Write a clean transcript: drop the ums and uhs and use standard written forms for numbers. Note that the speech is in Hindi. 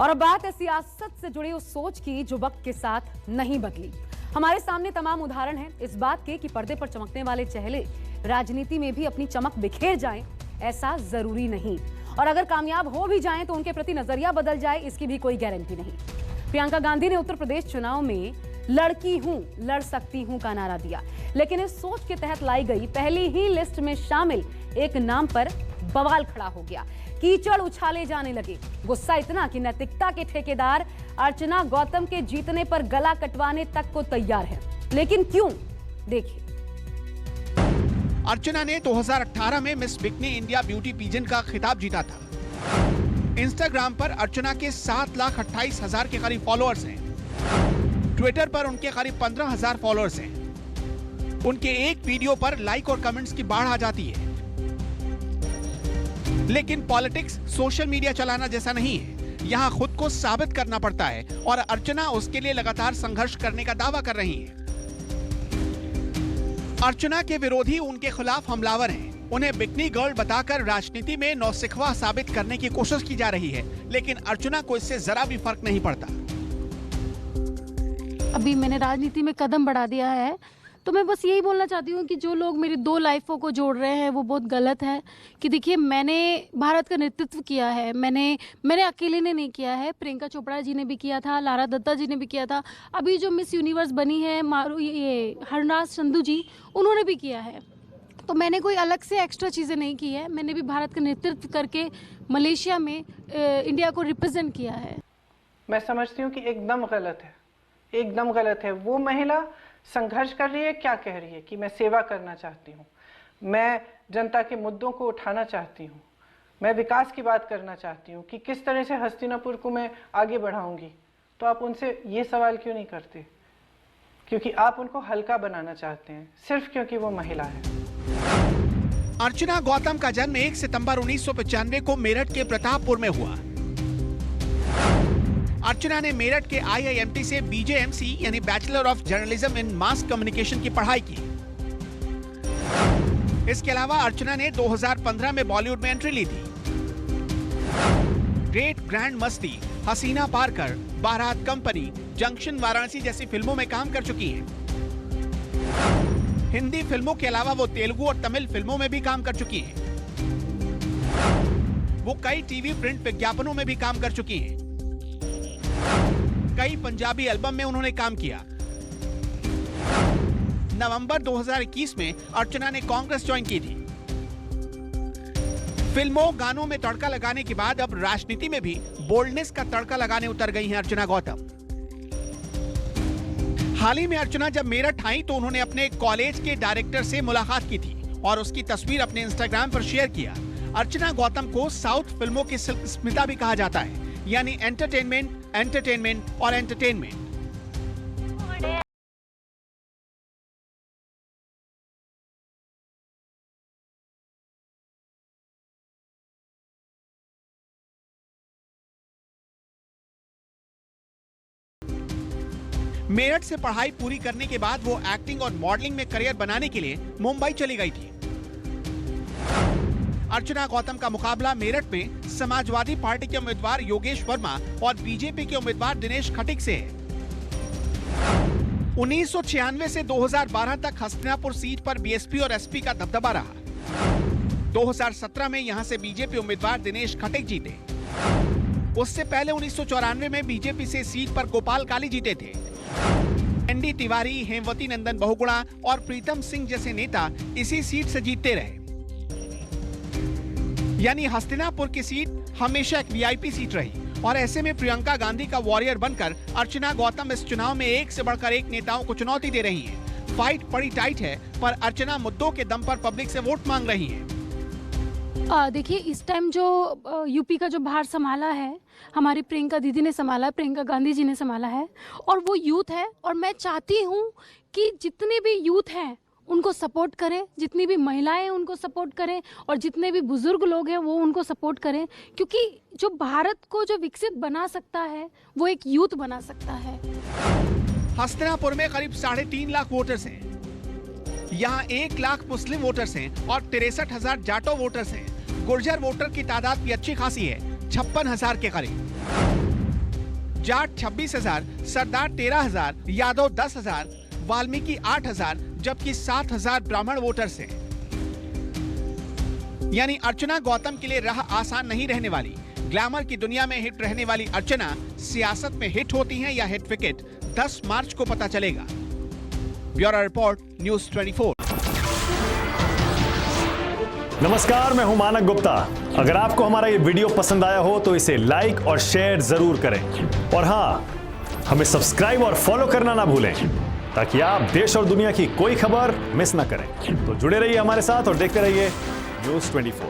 और अब बात है सियासत से जुड़ी उस सोच की जो वक्त के साथ नहीं बदली। हमारे सामने तमाम उदाहरण हैं इस बात के कि पर्दे पर चमकने वाले चेहरे राजनीति में भी अपनी चमक बिखेर जाएं, ऐसा जरूरी नहीं। और अगर कामयाब हो भी जाएं तो उनके प्रति नजरिया बदल जाए, इसकी भी कोई गारंटी नहीं। प्रियंका गांधी ने उत्तर प्रदेश चुनाव में लड़की हूं, लड़ सकती हूं का नारा दिया, लेकिन इस सोच के तहत लाई गई पहली ही लिस्ट में शामिल एक नाम पर बवाल खड़ा हो गया। कीचड़ उछाले जाने लगे। गुस्सा इतना कि नैतिकता के ठेकेदार अर्चना गौतम के जीतने पर गला कटवाने तक को तैयार है। लेकिन क्यों, देखिए। अर्चना ने 2018 में miss bikini India beauty peasant का खिताब जीता था। इंस्टाग्राम पर अर्चना के 7,28,000 के करीब फॉलोअर्स हैं। ट्विटर पर उनके करीब 15,000 फॉलोअर्स हैं। उनके एक वीडियो पर लाइक और कमेंट्स की बाढ़ आ जाती है। लेकिन पॉलिटिक्स सोशल मीडिया चलाना जैसा नहीं है। यहाँ खुद को साबित करना पड़ता है और अर्चना उसके लिए लगातार संघर्ष करने का दावा कर रही है। अर्चना के विरोधी उनके खिलाफ हमलावर हैं। उन्हें बिकनी गर्ल बताकर राजनीति में नौसिखवा साबित करने की कोशिश की जा रही है, लेकिन अर्चना को इससे जरा भी फर्क नहीं पड़ता। अभी मैंने राजनीति में कदम बढ़ा दिया है, तो मैं बस यही बोलना चाहती हूँ कि जो लोग मेरी दो लाइफों को जोड़ रहे हैं वो बहुत गलत है। कि देखिए, मैंने भारत का नेतृत्व किया है, मैंने अकेले ने नहीं किया है, प्रियंका चोपड़ा जी ने भी किया था, लारा दत्ता जी ने भी किया था, अभी जो मिस यूनिवर्स बनी है ये हरनाज संधू जी, उन्होंने भी किया है। तो मैंने कोई अलग से एक्स्ट्रा चीज़ें नहीं की है। मैंने भी भारत का नेतृत्व करके मलेशिया में इंडिया को रिप्रेजेंट किया है। मैं समझती हूँ कि एकदम गलत है, एकदम गलत है। वो महिला संघर्ष कर रही है, क्या कह रही है कि मैं सेवा करना चाहती हूँ, मैं जनता के मुद्दों को उठाना चाहती हूँ, मैं विकास की बात करना चाहती हूँ कि किस तरह से हस्तिनापुर को मैं आगे बढ़ाऊंगी। तो आप उनसे ये सवाल क्यों नहीं करते? क्योंकि आप उनको हल्का बनाना चाहते हैं, सिर्फ क्योंकि वो महिला है। अर्चना गौतम का जन्म 1 सितंबर 1995 को मेरठ के प्रतापपुर में हुआ। अर्चना ने मेरठ के IIMT से BJMC यानी bachelor of journalism in mass communication की पढ़ाई की। इसके अलावा अर्चना ने 2015 में बॉलीवुड में एंट्री ली थी। ग्रेट ग्रैंड मस्ती, हसीना पारकर, बारात कंपनी, जंक्शन वाराणसी जैसी फिल्मों में काम कर चुकी हैं। हिंदी फिल्मों के अलावा वो तेलुगु और तमिल फिल्मों में भी काम कर चुकी हैं। वो कई टीवी प्रिंट विज्ञापनों में भी काम कर चुकी हैं। कई पंजाबी एल्बम में उन्होंने काम किया। नवंबर 2021 में अर्चना ने कांग्रेस ज्वाइन की थी। फिल्मों गानों में तड़का लगाने के बाद अब राजनीति में भी बोल्डनेस का तड़का लगाने उतर गई हैं अर्चना गौतम। हाल ही में अर्चना जब मेरठ आई तो उन्होंने अपने कॉलेज के डायरेक्टर से मुलाकात की थी और उसकी तस्वीर अपने इंस्टाग्राम पर शेयर किया। अर्चना गौतम को साउथ फिल्मों की सिल्क स्मिता भी कहा जाता है, यानी एंटरटेनमेंट, एंटरटेनमेंट और एंटरटेनमेंट। मेरठ से पढ़ाई पूरी करने के बाद वो एक्टिंग और मॉडलिंग में करियर बनाने के लिए मुंबई चली गई थी। अर्चना गौतम का मुकाबला मेरठ में समाजवादी पार्टी के उम्मीदवार योगेश वर्मा और बीजेपी के उम्मीदवार दिनेश खटीक से है। 1996 से 2012 तक हस्तिनापुर सीट पर बीएसपी और एसपी का दबदबा रहा। 2017 में यहां से बीजेपी उम्मीदवार दिनेश खटीक जीते। उससे पहले 1994 में बीजेपी से सीट पर गोपाल काली जीते थे। एनडी तिवारी, हेमवती नंदन बहुगुणा और प्रीतम सिंह जैसे नेता इसी सीट से जीतते रहे। यानी हस्तिनापुर की सीट हमेशा एक वीआईपी सीट रही और ऐसे में प्रियंका गांधी का वॉरियर बनकर अर्चना गौतम इस चुनाव में एक से बढ़कर एक नेताओं को चुनौती दे रही हैं। फाइट बड़ी टाइट है, पर अर्चना मुद्दों के दम पर पब्लिक से वोट मांग रही हैं। देखिए, इस टाइम जो यूपी का जो भार संभाला है हमारी प्रियंका दीदी ने संभाला है, प्रियंका गांधी जी ने संभाला है, और वो यूथ है। और मैं चाहती हूँ कि जितने भी यूथ हैं उनको सपोर्ट करें, जितनी भी महिलाएं उनको सपोर्ट करें और जितने भी बुजुर्ग लोग हैं वो उनको सपोर्ट करें, क्योंकि जो भारत को जो विकसित बना सकता है वो एक यूथ बना सकता है। हस्तिनापुर में करीब 3.5 लाख वोटर्स हैं। यहाँ 1 लाख मुस्लिम वोटर्स हैं और 63,000 जाटो वोटर्स हैं। गुर्जर वोटर की तादाद भी अच्छी खासी है, 56,000 के करीब। जाट 26,000, सरदार 13,000, यादव 10,000, वाल्मीकि 8,000, जबकि 7,000 ब्राह्मण वोटर्स हैं। यानी अर्चना गौतम के लिए राह आसान नहीं रहने वाली। ग्लैमर की दुनिया में हिट रहने वाली अर्चना सियासत में हिट होती हैं या हिट विकेट, 10 मार्च को पता चलेगा। Bureau report, news 24। नमस्कार, मैं हूं मानक गुप्ता। अगर आपको हमारा ये वीडियो पसंद आया हो तो इसे लाइक और शेयर जरूर करें, और हाँ, हमें सब्सक्राइब और फॉलो करना ना भूलें ताकि आप देश और दुनिया की कोई खबर मिस ना करें। तो जुड़े रहिए हमारे साथ और देखते रहिए न्यूज़ 24।